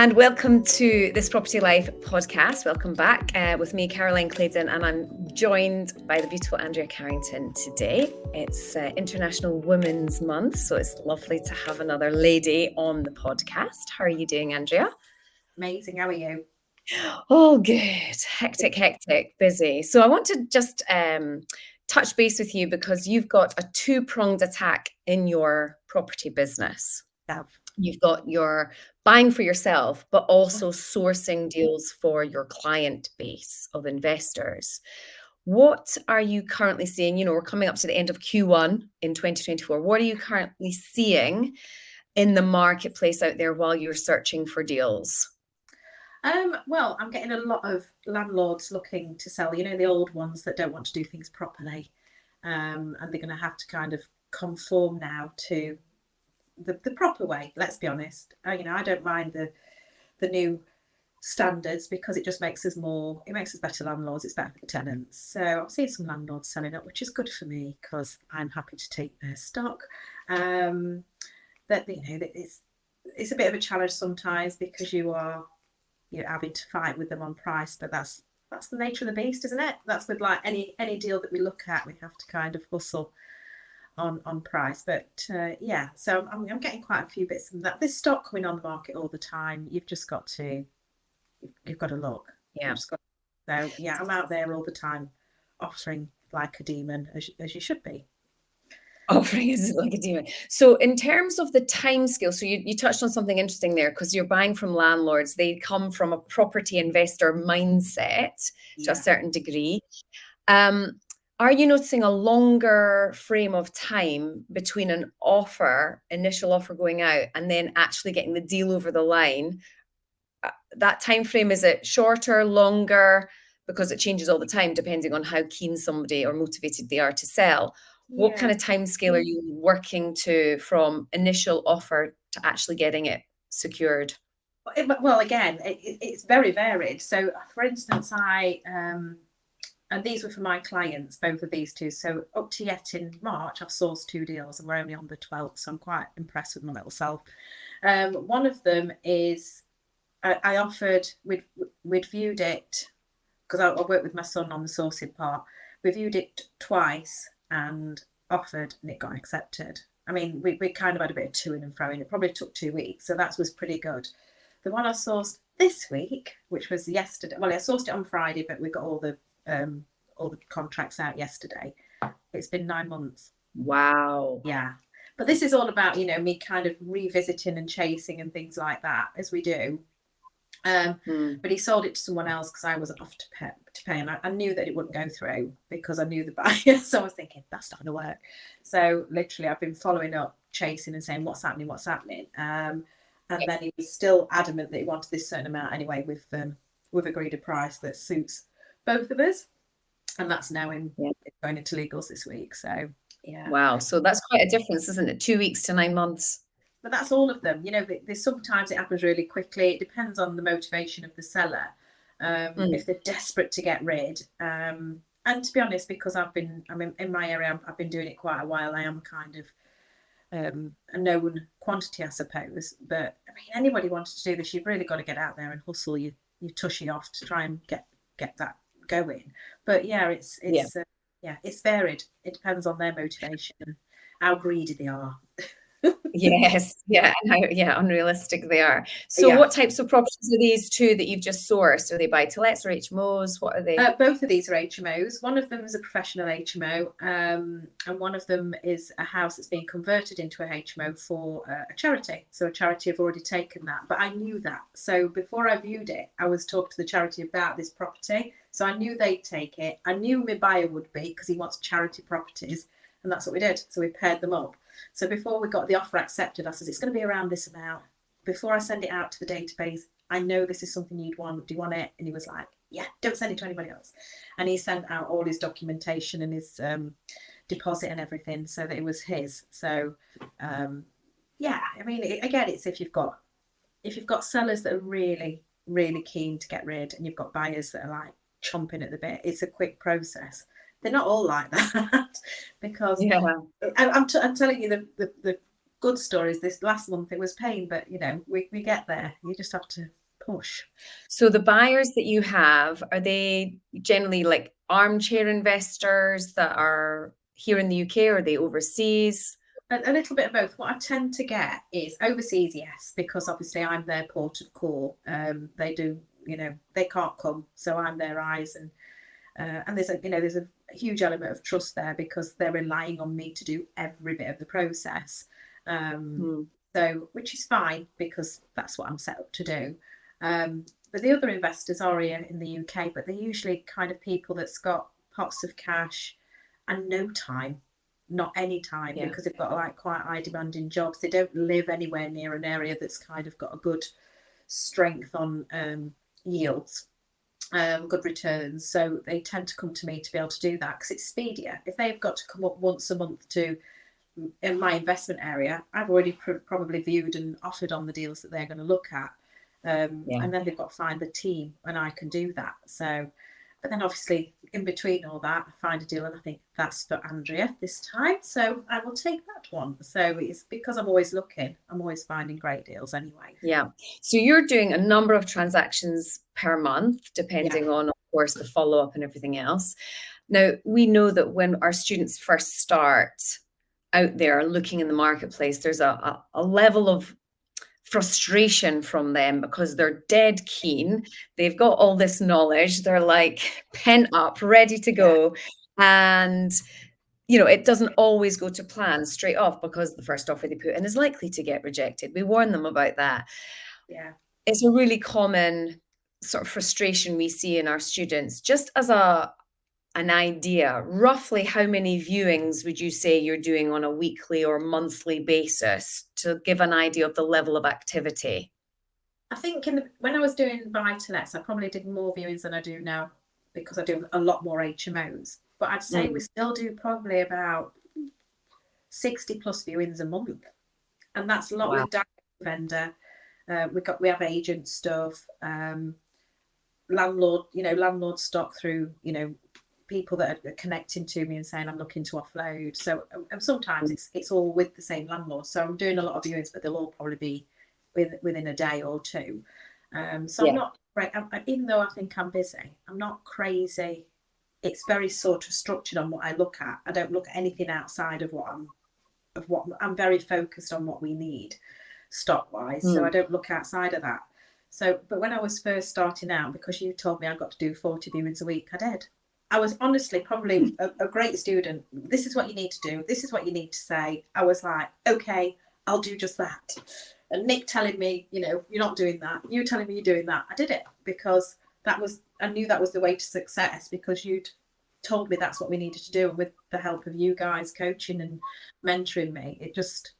And welcome to this Property Life podcast. Welcome back with me, Caroline Claydon, and I'm joined by the beautiful Andrea Carrington today. It's International Women's Month, so it's lovely to have another lady on the podcast. How are you doing, Andrea? Amazing. How are you? Oh, good. Hectic, busy. So I want to just touch base with you because you've got a two-pronged attack in your property business. Yeah. You've got your buying for yourself, but also sourcing deals for your client base of investors. What are you currently seeing? We're coming up to the end of Q1 in 2024. What are you currently seeing in the marketplace out there while you're searching for deals? Well, I'm getting a lot of landlords looking to sell, the old ones that don't want to do things properly. And they're going to have to kind of conform now to the proper way. Let's be honest. I don't mind the new standards because it just makes us better landlords. It's better for the tenants. So I'm seeing some landlords selling up, which is good for me because I'm happy to take their stock. But it's a bit of a challenge sometimes because you're having to fight with them on price, but that's the nature of the beast, isn't it? That's with like any deal that we look at, we have to kind of hustle on price. But so I'm getting quite a few bits of that. There's stock coming on the market all the time. You've got to look. I'm out there all the time offering like a demon, as you should be. Offering is like a demon. So in terms of the time scale, so you touched on something interesting there because you're buying from landlords. They come from a property investor mindset to a certain degree. Are you noticing a longer frame of time between an initial offer going out and then actually getting the deal over the line? That time frame, is it shorter, longer? Because it changes all the time depending on how keen somebody or motivated they are to sell. What kind of time scale are you working to from initial offer to actually getting it secured? Well, again, it's very varied. So, for instance, and these were for my clients, both of these two. So up to yet in March, I've sourced 2 deals and we're only on the 12th. So I'm quite impressed with my little self. One of them is I offered, we'd viewed it because I work with my son on the sourcing part. We viewed it twice and offered and it got accepted. I mean, we kind of had a bit of to-ing and fro-ing. It probably took 2 weeks. So that was pretty good. The one I sourced this week, which was yesterday. Well, I sourced it on Friday, but we got all the contracts out yesterday. It's been 9 months. Wow. Yeah. But this is all about, me kind of revisiting and chasing and things like that, as we do. But he sold it to someone else because I wasn't off to pay, and I knew that it wouldn't go through because I knew the buyer. So I was thinking, that's not going to work. So literally, I've been following up, chasing and saying, what's happening? And then he was still adamant that he wanted this certain amount anyway. We've agreed a price that suits both of us, and that's now going into legals this week. So wow, so that's quite a difference, isn't it? 2 weeks to 9 months. But that's all of them. There's sometimes it happens really quickly. It depends on the motivation of the seller. If they're desperate to get rid, and to be honest, because in my area, I've been doing it quite a while. I am kind of a known quantity, I suppose. But I mean, anybody wanted to do this, you've really got to get out there and hustle your tushy off to try and get that going. But it's varied. It depends on their motivation and how greedy they are. Yes, and how unrealistic they are. So what types of properties are these two that you've just sourced? Are they buy-to-lets or HMOs? What are they? Both of these are HMOs. One of them is a professional HMO, and one of them is a house that's being converted into a HMO for a charity. So a charity have already taken that, but I knew that. So before I viewed it, I was talking to the charity about this property. So I knew they'd take it. I knew my buyer would be because he wants charity properties, and that's what we did. So we paired them up. So before we got the offer accepted, I said, it's going to be around this amount. Before I send it out to the database, I know this is something you'd want. Do you want it? And he was like, yeah, don't send it to anybody else. And he sent out all his documentation and his deposit and everything so that it was his. So, I mean, it's if you've got sellers that are really, really keen to get rid and you've got buyers that are like chomping at the bit, it's a quick process. They're not all like that because I'm telling you, the good stories. This last month it was pain, but we get there. You just have to push. So the buyers that you have, are they generally like armchair investors that are here in the UK, or are they overseas? A little bit of both. What I tend to get is overseas, yes, because obviously I'm their port of call. They do, they can't come, so I'm their eyes, and there's a huge element of trust there because they're relying on me to do every bit of the process. So, which is fine because that's what I'm set up to do. But the other investors are here in the UK, but they're usually kind of people that's got pots of cash and no time, not any time, because they've got like quite high demanding jobs. They don't live anywhere near an area that's kind of got a good strength on yields, good returns. So they tend to come to me to be able to do that because it's speedier. If they've got to come up once a month to in my investment area, I've already probably viewed and offered on the deals that they're going to look at. And then they've got to find the team, and I can do that. So, but then obviously in between all that, I find a deal and I think that's for Andrea this time. So I will take that one. So it's because I'm always looking, I'm always finding great deals anyway. Yeah. So you're doing a number of transactions per month, depending on, of course, the follow-up and everything else. Now, we know that when our students first start out there looking in the marketplace, there's a level of frustration from them because they're dead keen. They've got all this knowledge. They're like pent up, ready to go. And, it doesn't always go to plan straight off because the first offer they put in is likely to get rejected. We warn them about that. Yeah. It's a really common sort of frustration we see in our students. Just as an idea, roughly how many viewings would you say you're doing on a weekly or monthly basis to give an idea of the level of activity? I think when I was doing buy-to-lets, I probably did more viewings than I do now because I do a lot more HMOs. But I'd say we still do probably about 60 plus viewings a month. And that's a lot with direct vendor. We have agent stuff, landlord stock through, people that are connecting to me and saying I'm looking to offload. So and sometimes it's all with the same landlord. So I'm doing a lot of viewings, but they'll all probably be within a day or two. So I'm not right. Even though I think I'm busy, I'm not crazy. It's very sort of structured on what I look at. I don't look at anything outside of what I'm very focused on what we need stock wise. So I don't look outside of that. So, but when I was first starting out, because you told me I got to do 40 viewings a week, I did. I was honestly probably a great student. This is what you need to do. This is what you need to say. I was like, okay, I'll do just that. And Nick telling me, you're not doing that. You telling me you're doing that. I did it because I knew that was the way to success because you'd told me that's what we needed to do. And with the help of you guys coaching and mentoring me, it just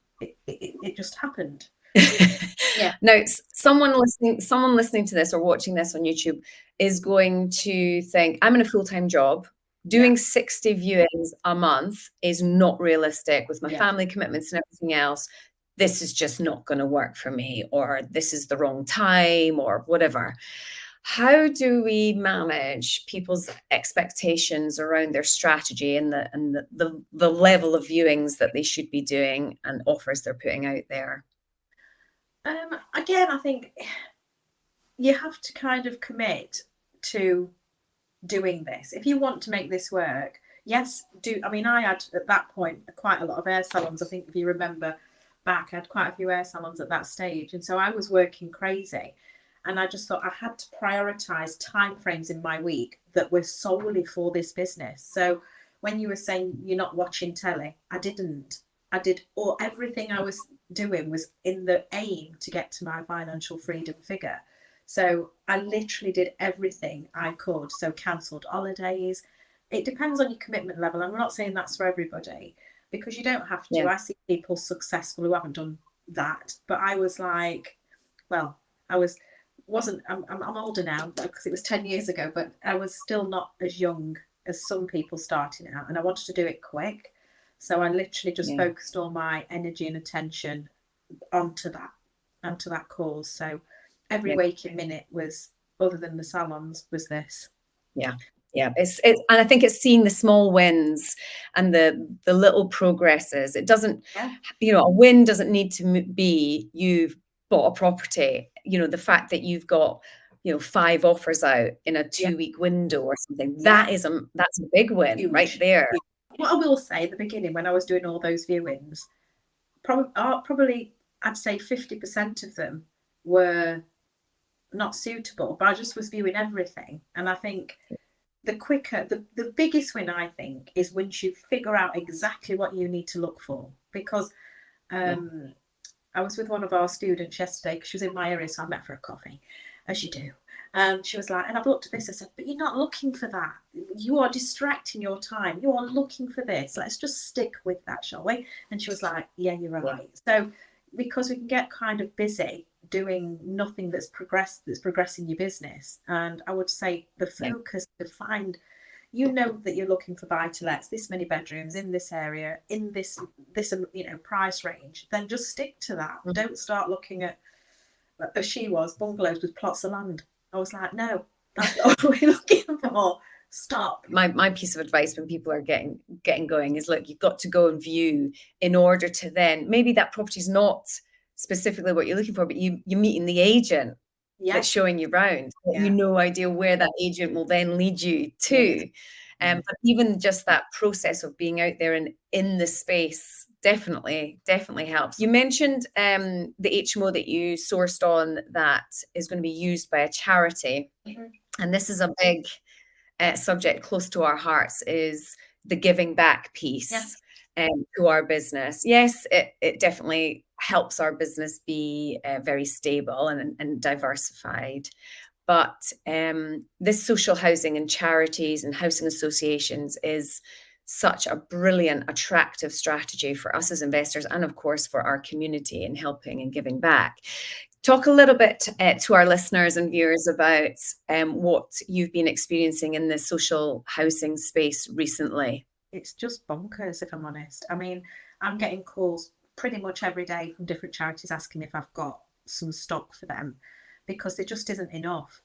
happened. Now, someone listening to this or watching this on YouTube is going to think, I'm in a full-time job. Doing 60 viewings a month is not realistic with my family commitments and everything else. This is just not going to work for me, or this is the wrong time, or whatever. How do we manage people's expectations around their strategy and the level of viewings that they should be doing and offers they're putting out there? Again, I think you have to kind of commit to doing this. If you want to make this work, yes, do. I mean, I had at that point quite a lot of hair salons. I think if you remember back, I had quite a few hair salons at that stage. And so I was working crazy. And I just thought I had to prioritize timeframes in my week that were solely for this business. So when you were saying you're not watching telly, I didn't. I did everything I was doing was in the aim to get to my financial freedom figure. So I literally did everything I could. So cancelled holidays. It depends on your commitment level. I'm not saying that's for everybody because you don't have to. I see people successful who haven't done that. But I was like, well, I'm older now because it was 10 years ago, but I was still not as young as some people starting out. And I wanted to do it quick. So I literally just focused all my energy and attention onto that cause. So every waking minute was, other than the salons, was this. Yeah. Yeah, and I think it's seeing the small wins and the little progresses. It doesn't, a win doesn't need to be you've bought a property. The fact that you've got 5 offers out in a 2-week window or something, that's a big win. Huge, right there. Huge. What I will say at the beginning, when I was doing all those viewings, probably I'd say 50% of them were not suitable, but I just was viewing everything. And I think the biggest win, I think, is once you figure out exactly what you need to look for. Because I was with one of our students yesterday, because she was in my area, so I met for a coffee, as you do. And she was like, and I've looked at this, I said, but you're not looking for that. You are distracting your time. You are looking for this. Let's just stick with that, shall we? And she was like, yeah, you're right. So because we can get kind of busy doing nothing that's progressing your business. And I would say the focus to find, that you're looking for buy-to-lets, this many bedrooms in this area, in this price range, then just stick to that. Don't start looking at, as she was, bungalows with plots of land. I was like, no, that's not what we're looking for. Stop. My piece of advice when people are getting going is, look, you've got to go and view in order to then, maybe that property's not specifically what you're looking for, but you're meeting the agent that's showing you around. You no idea where that agent will then lead you to. But even just that process of being out there and in the space definitely helps. You mentioned the HMO that you sourced on that is going to be used by a charity. And this is a big subject close to our hearts, is the giving back piece to our business. Yes, it definitely helps our business be very stable and diversified. But this social housing and charities and housing associations is such a brilliant, attractive strategy for us as investors, and of course for our community in helping and giving back. Talk a little bit to our listeners and viewers about what you've been experiencing in the social housing space recently. It's just bonkers, if I'm honest. I mean, I'm getting calls pretty much every day from different charities asking if I've got some stock for them, because there just isn't enough.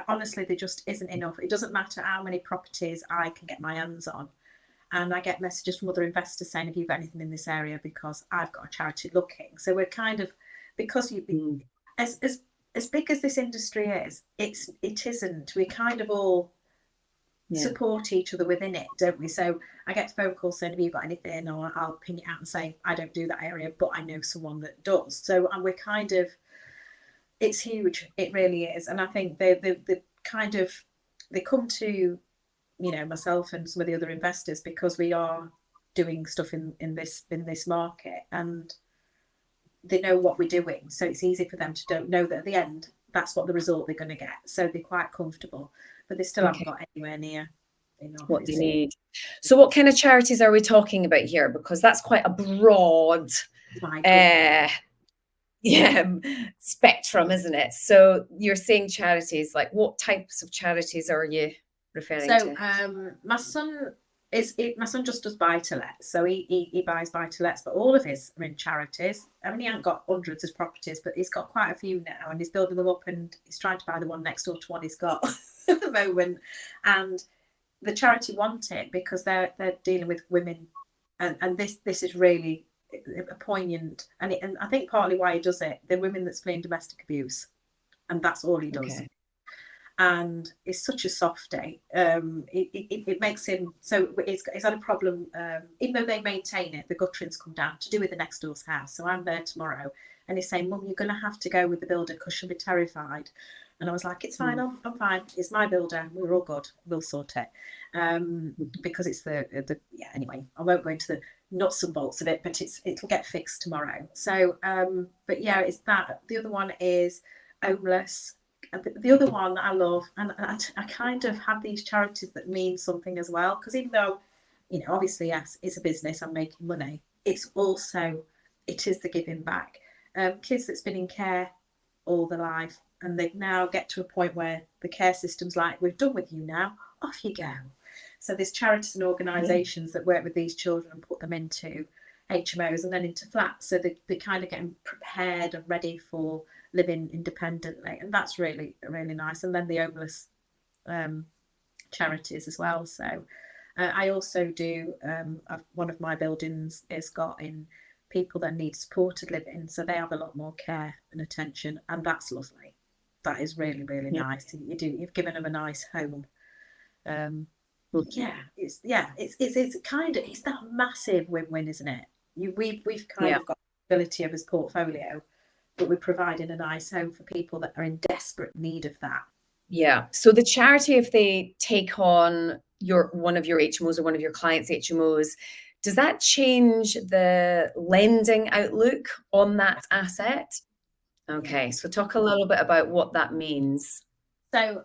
Honestly, there just isn't enough. It doesn't matter how many properties I can get my hands on. And I get messages from other investors saying, have you got anything in this area? Because I've got a charity looking. So we're kind of, because as big as this industry is, it isn't. We kind of all support each other within it, don't we? So I get phone calls saying, have you got anything? Or I'll ping it out and say, I don't do that area, but I know someone that does. So we're kind of, it's huge. It really is. And I think they come to, myself and some of the other investors because we are doing stuff in this market, and they know what we're doing. So it's easy for them to know that at the end, that's what the result they're going to get. So they're quite comfortable, but they still haven't got anywhere near enough. What they need. So what kind of charities are we talking about here? Because that's quite a broad spectrum, isn't it? So you're saying charities, like what types of charities are you referring to? So my son just does buy-to-lets, so he buys buy-to-lets, but all of his are in charities. I mean, he hasn't got hundreds of properties, but he's got quite a few now, and he's building them up, and he's trying to buy the one next door to one he's got at the moment. And the charity want it because they're dealing with women, and this is really poignant, and I think partly why he does it, they're women that's fleeing domestic abuse, and that's all he does. And it's such a softie. It makes him, so he's had a problem, even though they maintain it, the gutterings come down to do with the next door's house. So I'm there tomorrow, and he's saying, Mum, you're going to have to go with the builder because she'll be terrified. And I was like, it's fine, I'm fine. It's my builder. We're all good. We'll sort it. Because it's anyway, I won't go into the nuts and bolts of it, but it'll get fixed tomorrow. So, but yeah, it's that. The other one is homeless. The other one that I love, and I kind of have these charities that mean something as well, because even though, obviously, yes, it's a business, I'm making money, it is the giving back. Kids that's been in care all their life, and they now get to a point where the care system's like, we've done with you now, off you go. So there's charities and organisations that work with these children and put them into HMOs and then into flats, so they kind of getting prepared and ready for living independently, and that's really, really nice. And then the homeless charities as well. So I also do, one of my buildings is got in people that need supported living, so they have a lot more care and attention, and that's lovely. That is really, really nice. You've given them a nice home. It's kind of, it's that massive win-win, isn't it? We've kind of got the ability of his portfolio, but we're providing a nice home for people that are in desperate need of that. Yeah. So the charity, if they take on one of your HMOs or one of your clients' HMOs, does that change the lending outlook on that asset? Okay. So talk a little bit about what that means. So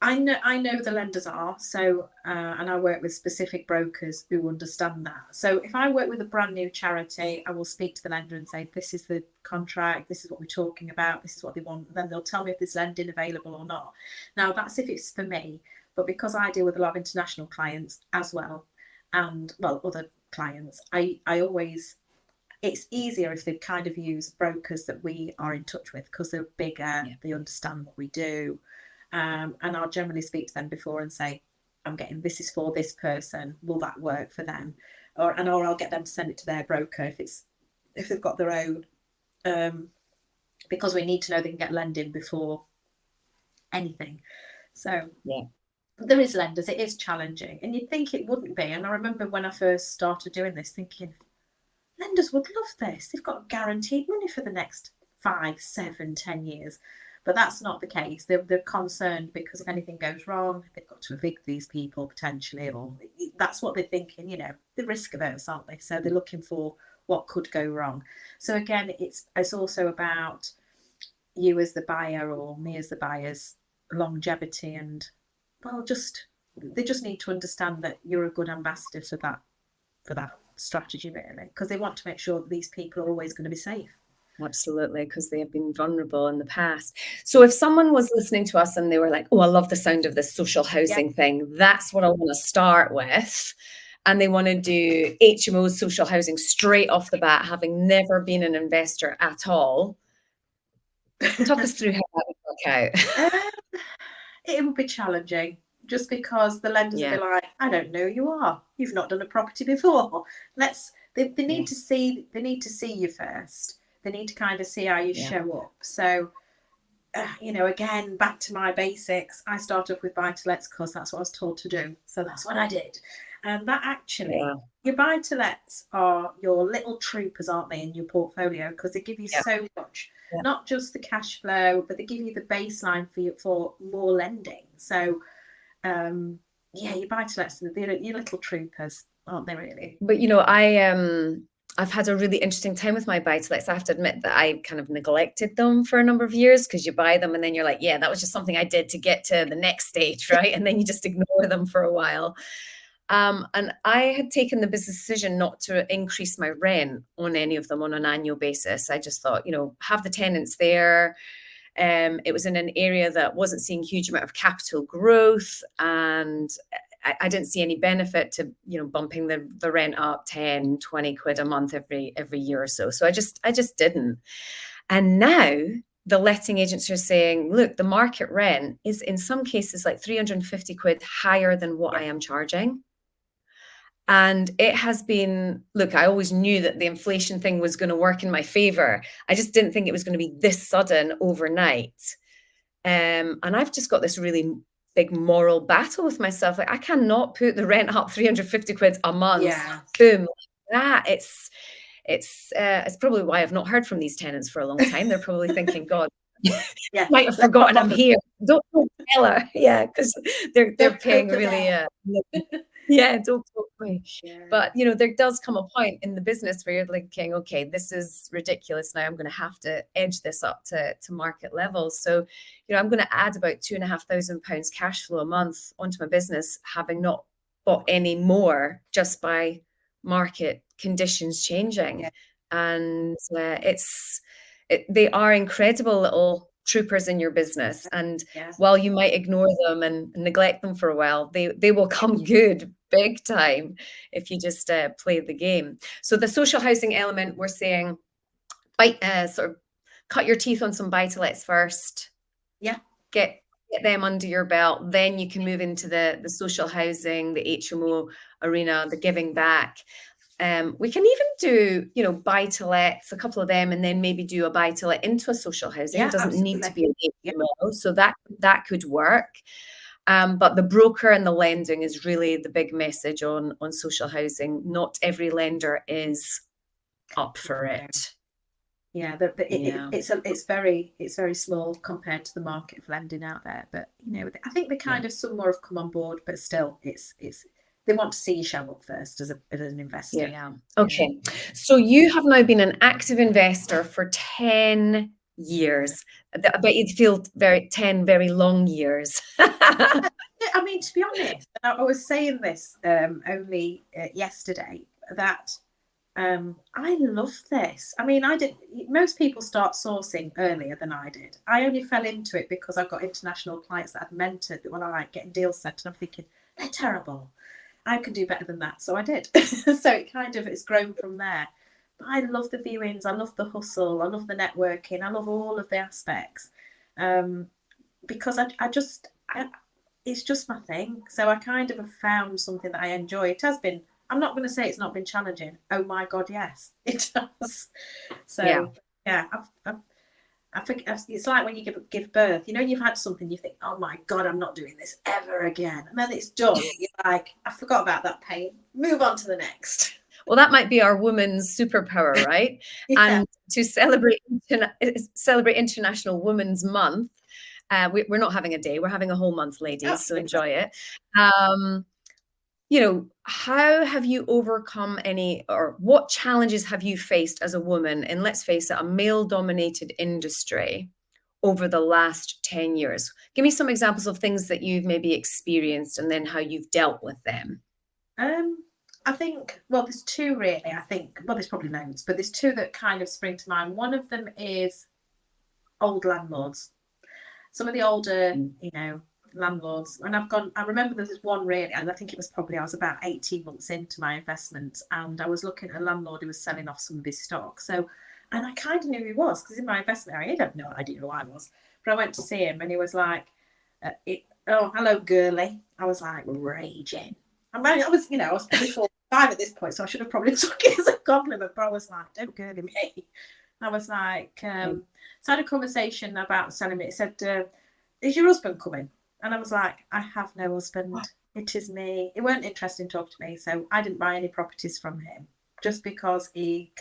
I know the lenders are, so and I work with specific brokers who understand that. So if I work with a brand new charity, I will speak to the lender and say, this is the contract, this is what we're talking about, this is what they want. And then they'll tell me if there's lending available or not. Now that's if it's for me, but because I deal with a lot of international clients as well, and other clients, I always, it's easier if they kind of use brokers that we are in touch with because they're bigger, they understand what we do. And I'll generally speak to them before and say, I'm getting, this is for this person, will that work for them? Or I'll get them to send it to their broker if they've got their own, because we need to know they can get lending before anything. So there is lenders, it is challenging, and you'd think it wouldn't be. And I remember when I first started doing this thinking, lenders would love this, they've got guaranteed money for the next 5, 7, 10 years. But that's not the case. They're concerned because if anything goes wrong, they've got to evict these people potentially, or that's what they're thinking, the risk averse, aren't they? So they're looking for what could go wrong. So again, it's also about you as the buyer or me as the buyer's longevity, and they just need to understand that you're a good ambassador for that strategy, really, because they want to make sure that these people are always going to be safe. Absolutely, because they have been vulnerable in the past. So if someone was listening to us and they were like, oh, I love the sound of this social housing thing, that's what I want to start with, and they want to do HMOs, social housing straight off the bat, having never been an investor at all, talk us through how that would work out. It would be challenging, just because the lenders will be like, I don't know who you are. You've not done a property before. They need to see you first. They need to kind of see how you show up. So, again, back to my basics. I started off with buy-to-lets because that's what I was told to do. So that's what I did. And that actually, your buy-to-lets are your little troopers, aren't they, in your portfolio? Because they give you so much, not just the cash flow, but they give you the baseline for more lending. So, your buy-to-lets, they're your little troopers, aren't they, really? But, I've had a really interesting time with my buy-to-lets. I have to admit that I kind of neglected them for a number of years, because you buy them and then you're like, that was just something I did to get to the next stage, right? And then you just ignore them for a while. And I had taken the business decision not to increase my rent on any of them on an annual basis. I just thought, have the tenants there. It was in an area that wasn't seeing a huge amount of capital growth, and I didn't see any benefit to, bumping the rent up 10, 20 quid a month every year or so. So I just didn't. And now the letting agents are saying, look, the market rent is in some cases like 350 quid higher than what I am charging. And it has been, look, I always knew that the inflation thing was going to work in my favor. I just didn't think it was going to be this sudden overnight. And I've just got this really big moral battle with myself. Like, I cannot put the rent up 350 quid a month. Boom, like that. It's probably why I've not heard from these tenants for a long time. They're probably thinking, God, might have forgotten I'm here. Don't tell her. Because they're paying really. Don't talk to me. But there does come a point in the business where you're thinking, okay, this is ridiculous. Now I'm going to have to edge this up to market levels. So, I'm going to add about £2,500 cash flow a month onto my business, having not bought any more just by market conditions changing. And they are incredible little troopers in your business, and while you might ignore them and neglect them for a while, they will come good big time if you just play the game. So the social housing element, we're saying sort of cut your teeth on some buy-to-lets first, get get them under your belt, then you can move into the social housing, the HMO arena, the giving back. We can even do, you know, buy to lets, a couple of them, and then maybe do a buy to let into a social housing. Yeah, It doesn't need to be an yeah. HMO, so that could work. But the broker and the lending is really the big message on social housing. Not every lender is up for it. Yeah, it's very small compared to the market of lending out there. But you know, I think some more have come on board, but still, it's they want to see you show up first as an investor. Yeah. Okay. So you have now been an active investor for 10 years. I bet you'd feel 10 very long years. I mean, to be honest, I was saying this only yesterday that I love this. I mean, most people start sourcing earlier than I did. I only fell into it because I've got international clients that I've mentored that when I like getting deals set, and I'm thinking, they're terrible. I can do better than that. So I did. So it's grown from there. But I love the viewings. I love the hustle. I love the networking. I love all of the aspects. Because it's just my thing. So I kind of have found something that I enjoy. It has been, I'm not going to say it's not been challenging. Oh my God, yes, it does. So yeah, I think it's like when you give birth. You know, you've had something, you think, oh my God, I'm not doing this ever again. And then it's done. You're like, I forgot about that pain. Move on to the next. Well, that might be our woman's superpower, right? And to celebrate International Women's Month, we're not having a day, we're having a whole month, ladies, so enjoy it. You know, how have you overcome or what challenges have you faced as a woman in, let's face it, a male-dominated industry over the last 10 years? Give me some examples of things that you've maybe experienced and then how you've dealt with them. I think, well, there's two really. There's probably loads, but there's two that kind of spring to mind. One of them is old landlords. Some of the older, you know, landlords, and I remember there was one really, and I think it was probably, I was about 18 months into my investments, and I was looking at a landlord who was selling off some of his stock. So, and I kind of knew who he was because in my investment area, I had no idea who I was. But I went to see him, and he was like, "Oh, hello, girly." I was like raging. I was probably 45 at this point, so I should have probably took it as a compliment. But I was like, "Don't girly me." I was like, so I had a conversation about selling it. He said, "Is your husband coming?" And I was like, I have no husband. It is me. It weren't interesting to talk to me. So I didn't buy any properties from him just because he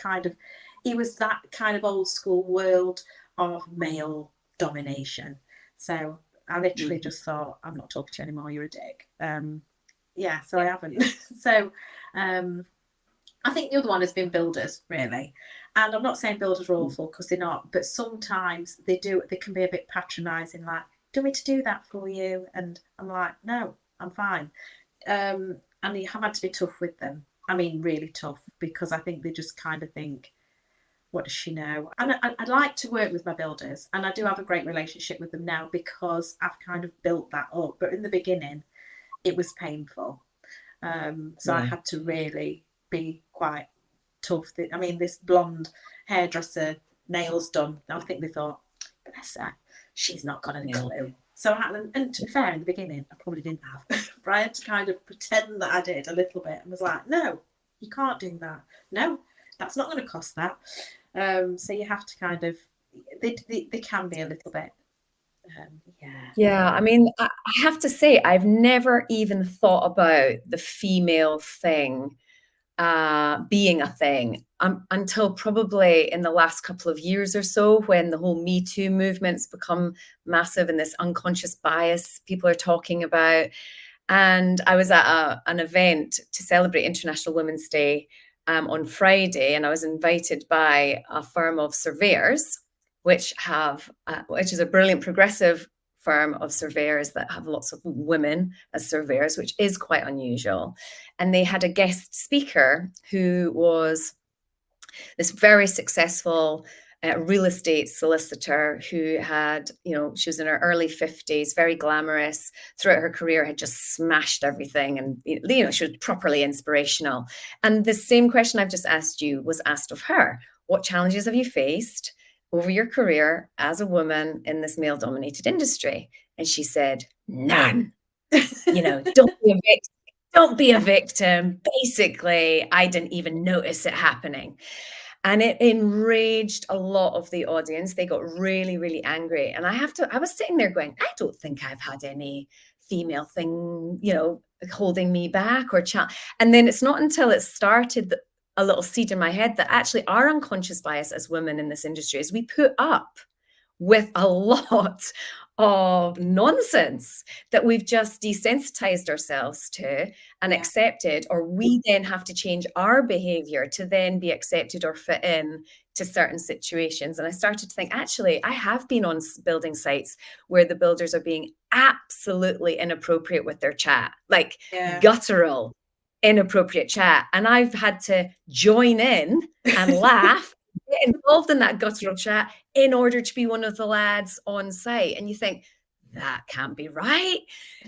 was that kind of old school world of male domination. So I literally just thought, I'm not talking to you anymore. You're a dick. So I haven't. So I think the other one has been builders, really. And I'm not saying builders are awful because they're not, but sometimes they can be a bit patronising, like, "Do you want me to do that for you?" And I'm like, "No, I'm fine." And you have had to be tough with them. I mean, really tough, because I think they just kind of think, what does she know? And I'd like to work with my builders, and I do have a great relationship with them now because I've kind of built that up. But in the beginning, it was painful. So I had to really be quite tough. I mean, this blonde hairdresser, nails done. I think they thought, bless her, she's not got a clue. So and to be fair, in the beginning, I probably didn't have. But I had to kind of pretend that I did a little bit and was like, no, you can't do that. No, that's not going to cost that. So you have to kind of, they can be a little bit. Yeah, I mean, I have to say, I've never even thought about the female thing being a thing until probably in the last couple of years or so, when the whole Me Too movement's become massive and this unconscious bias people are talking about. And I was at an event to celebrate International Women's Day on Friday, and I was invited by a firm of surveyors, which is a brilliant progressive firm of surveyors that have lots of women as surveyors, which is quite unusual. And they had a guest speaker who was this very successful real estate solicitor who had, she was in her early 50s, very glamorous, throughout her career had just smashed everything. And, she was properly inspirational. And the same question I've just asked you was asked of her. What challenges have you faced? over your career as a woman in this male-dominated industry? And she said, none. Don't be a victim. Don't be a victim. Basically, I didn't even notice it happening. And it enraged a lot of the audience. They got really, really angry. And I was sitting there going, I don't think I've had any female thing, holding me back or chat. And then it's not until it started a little seed in my head that actually our unconscious bias as women in this industry is we put up with a lot of nonsense that we've just desensitized ourselves to and accepted, or we then have to change our behavior to then be accepted or fit in to certain situations. And I started to think, actually, I have been on building sites where the builders are being absolutely inappropriate with their chat, like guttural, inappropriate chat. And I've had to join in and laugh, get involved in that guttural chat in order to be one of the lads on site. And you think, that can't be right.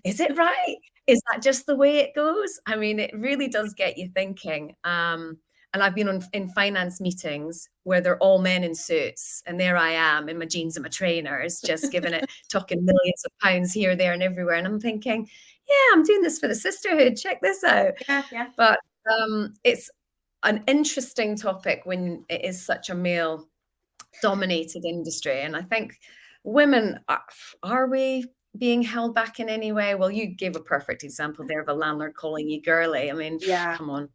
Is it right? Is that just the way it goes? I mean, it really does get you thinking. And I've been in finance meetings where they're all men in suits, and there I am in my jeans and my trainers, just talking millions of pounds here, there, and everywhere. And I'm thinking, yeah, I'm doing this for the sisterhood. Check this out. Yeah. But it's an interesting topic when it is such a male-dominated industry. And I think women, are we being held back in any way? Well, you gave a perfect example there of a landlord calling you girly. I mean, come on.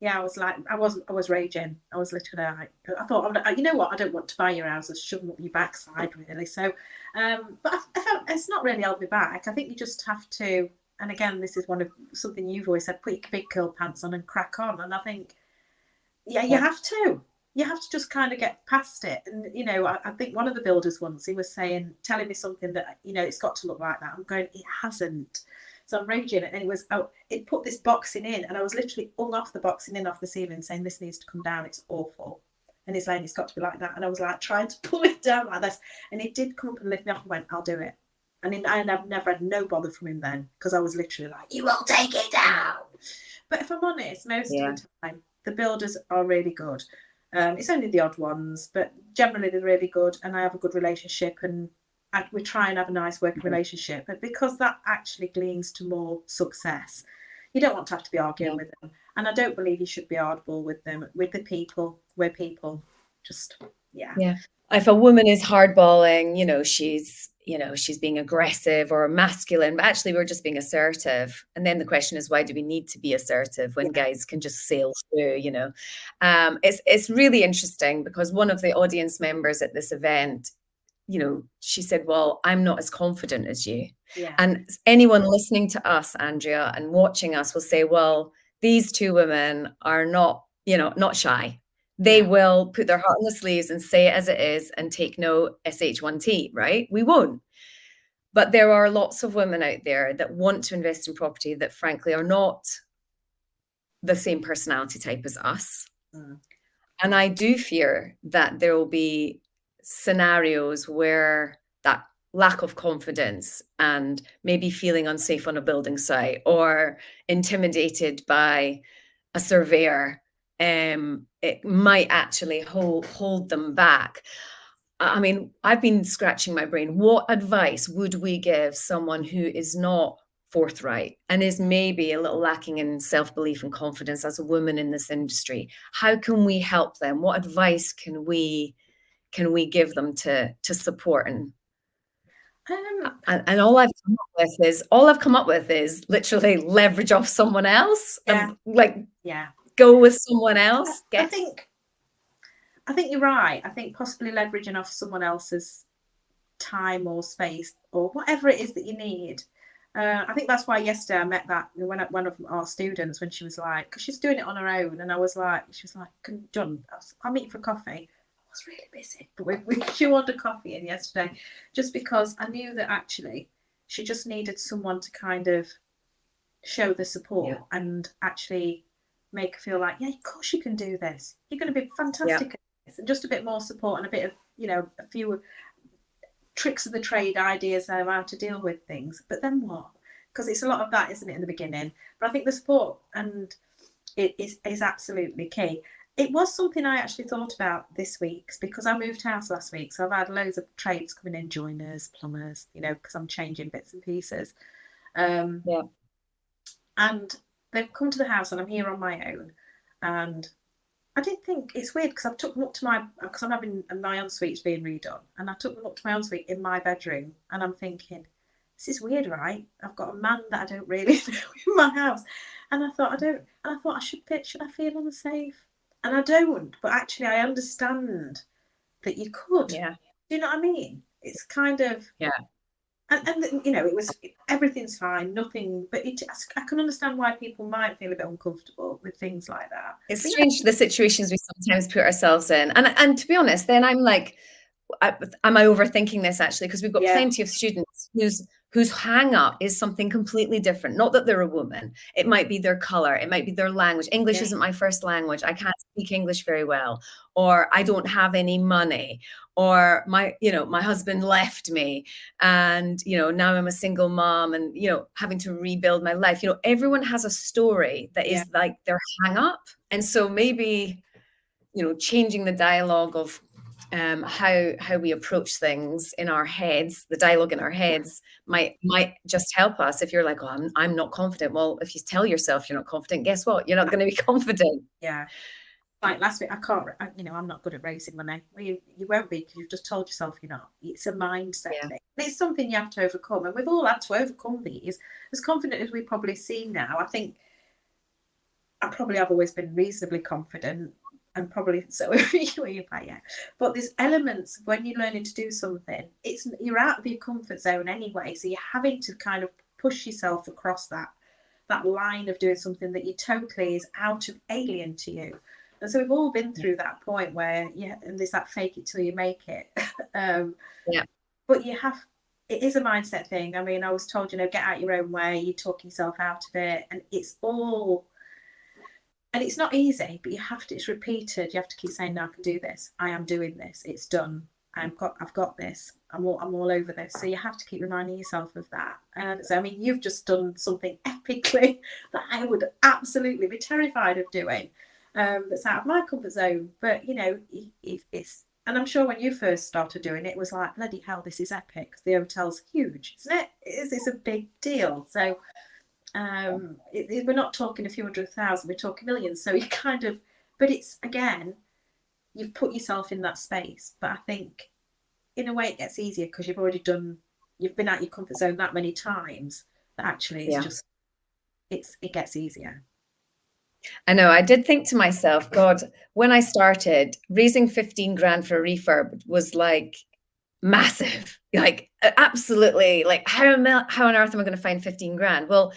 Yeah, I was like, I was raging. I was literally like, I thought, you know what? I don't want to buy your house. It's shoving up your backside, really. So, but I felt it's not really held me back. I think you just have to, and again, this is something you've always said, put your big girl pants on and crack on. And I think, you have to. You have to just kind of get past it. And, I think one of the builders once, he was telling me something that, it's got to look like that. I'm going, it hasn't. So I'm raging, and it put this boxing in, and I was literally hung off the boxing in off the ceiling saying, this needs to come down, it's awful. And he's like, it's got to be like that. And I was like trying to pull it down like this. And he did come up and lift me off and went, I'll do it. And I've never had no bother from him then, because I was literally like, you will take it down. But if I'm honest, most of the time, the builders are really good. It's only the odd ones, but generally they're really good, and I have a good relationship, and we try and have a nice working relationship. But because that actually gleans to more success, you don't want to have to be arguing with them. And I don't believe you should be hardball with them. With the people, we're people. Just, yeah. If a woman is hardballing, she's being aggressive or masculine, but actually we're just being assertive. And then the question is, why do we need to be assertive when guys can just sail through? It's really interesting, because one of the audience members at this event, she said, well, I'm not as confident as you. And anyone listening to us, Andrea, and watching us will say, well, these two women are not shy. They will put their heart on the sleeves and say it as it is and take no SH1T, right? We won't. But there are lots of women out there that want to invest in property that frankly are not the same personality type as us. And I do fear that there will be scenarios where that lack of confidence and maybe feeling unsafe on a building site or intimidated by a surveyor, it might actually hold them back. I mean, I've been scratching my brain. What advice would we give someone who is not forthright and is maybe a little lacking in self-belief and confidence as a woman in this industry? How can we help them? What advice can we give them to support? And all I've come up with is literally leverage off someone else. And go with someone else. I think you're right. I think possibly leveraging off someone else's time or space or whatever it is that you need. I think that's why yesterday I met one of our students, when she was like, because she's doing it on her own, and she was like, John, I'll meet you for coffee. I was really busy, but she wanted coffee in yesterday, just because I knew that actually she just needed someone to kind of show the support and actually make her feel like, yeah, of course you can do this. You're going to be fantastic at this. And just a bit more support and a bit of, a few tricks of the trade, ideas of how to deal with things. But then what? Because it's a lot of that, isn't it, in the beginning? But I think the support and it is absolutely key. It was something I actually thought about this week because I moved house last week. So I've had loads of trades coming in, joiners, plumbers, you know, because I'm changing bits and pieces. Yeah. And they've come to the house and I'm here on my own. And I did think it's weird because I've took them up to because I'm having my ensuite's being redone. And I took them up to my ensuite in my bedroom. And I'm thinking, this is weird, right? I've got a man that I don't really know in my house. And I thought, should I feel unsafe? And I don't, but actually I understand that you could. Yeah. Do you know what I mean? It's kind of, Yeah. and you know, everything's fine, nothing, but I can understand why people might feel a bit uncomfortable with things like that. It's strange the situations we sometimes put ourselves in. And to be honest, then I'm like, am I overthinking this actually? Because we've got plenty of students whose hang up is something completely different. Not that they're a woman. It might be their color. It might be their language. English isn't my first language. I can't speak English very well. Or I don't have any money. Or my husband left me. And, now I'm a single mom and, having to rebuild my life. Everyone has a story that is like their hang up. And so maybe, changing the dialogue of how we approach things in our heads, the dialogue in our heads might just help us. If you're like, oh, I'm not confident. Well, if you tell yourself you're not confident, guess what? You're not going to be confident. Yeah. Like last week, I'm not good at raising money. Well, you won't be because you've just told yourself you're not. It's a mindset thing. It's something you have to overcome. And we've all had to overcome these. As confident as we probably seem now, I think I probably have always been reasonably confident. And probably so but there's elements when you're learning to do something, you're out of your comfort zone anyway, so you're having to kind of push yourself across that line of doing something that you totally is out of alien to you. And so we've all been through that point where and there's that fake it till you make it. But it is a mindset thing. I mean, I was told, get out your own way, you talk yourself out of it, and it's not easy, but it's repeated. You have to keep saying, no, I can do this. I am doing this. It's done. I've got this. I'm all over this. So you have to keep reminding yourself of that. And so, I mean, you've just done something epically that I would absolutely be terrified of doing. That's out of my comfort zone. But, it's, and I'm sure when you first started doing it, it was like, bloody hell, this is epic. The hotel's huge, isn't it? It's a big deal. So, we're not talking a few 100,000, we're talking millions. So you but it's, again, you've put yourself in that space. But I think in a way it gets easier because you've been out your comfort zone that many times that actually it's it gets easier. I know. I did think to myself, God, when I started, raising 15 grand for a refurb was like massive, like absolutely, like how on earth am I going to find 15 grand? Well,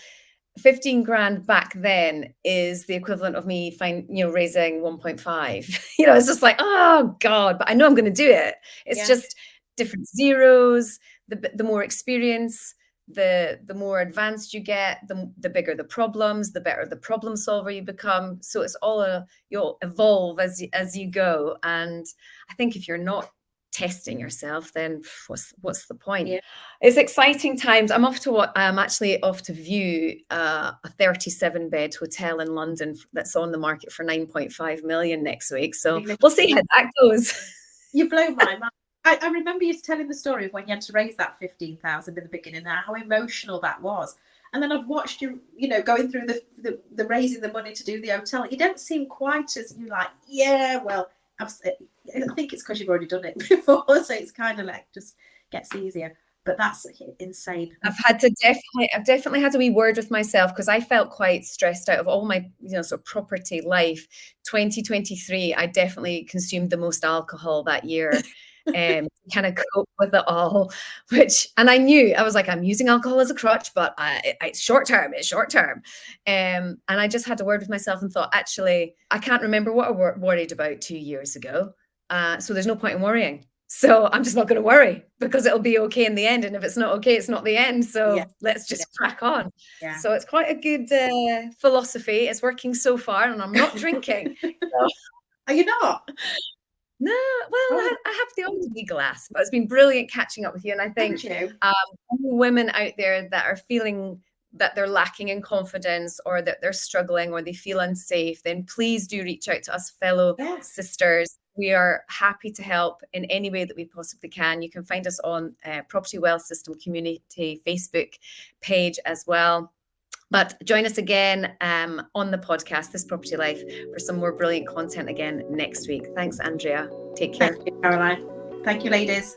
15 grand back then is the equivalent of me raising 1.5. It's just like, oh God, but I know I'm going to do it. It's just different zeros, the more experience, the more advanced you get, the bigger the problems, the better the problem solver you become. So it's all you'll evolve as you go. And I think if you're not testing yourself, then what's the point? It's exciting times. I'm actually off to view a 37-bed hotel in London that's on the market for 9.5 million next week, so we'll see how that goes. You blow my mind. I remember you telling the story of when you had to raise that 15,000 in the beginning and how emotional that was. And then I've watched you, going through the raising the money to do the hotel. You don't seem quite as, you're like, well, I think it's because you've already done it before, so it's kind of like just gets easier. But that's insane. I've definitely had a wee word with myself because I felt quite stressed out of all my sort of property life. 2023, I definitely consumed the most alcohol that year. Kind of cope with it all, and I knew, I was like, I'm using alcohol as a crutch, but it's short term. And I just had a word with myself and thought, actually, I can't remember what I worried about 2 years ago. So there's no point in worrying. So I'm just not going to worry because it'll be okay in the end. And if it's not okay, it's not the end. So let's just crack on. So it's quite a good philosophy. It's working so far, and I'm not drinking. So. Are you not? No, well, I have the old wee glass, but it's been brilliant catching up with you. And I think women out there that are feeling that they're lacking in confidence, or that they're struggling, or they feel unsafe, then please do reach out to us fellow sisters. We are happy to help in any way that we possibly can. You can find us on Property Wealth System Community Facebook page as well. But join us again on the podcast, This Property Life, for some more brilliant content again next week. Thanks, Andrea. Take care. Thank you, Caroline. Thank you, ladies.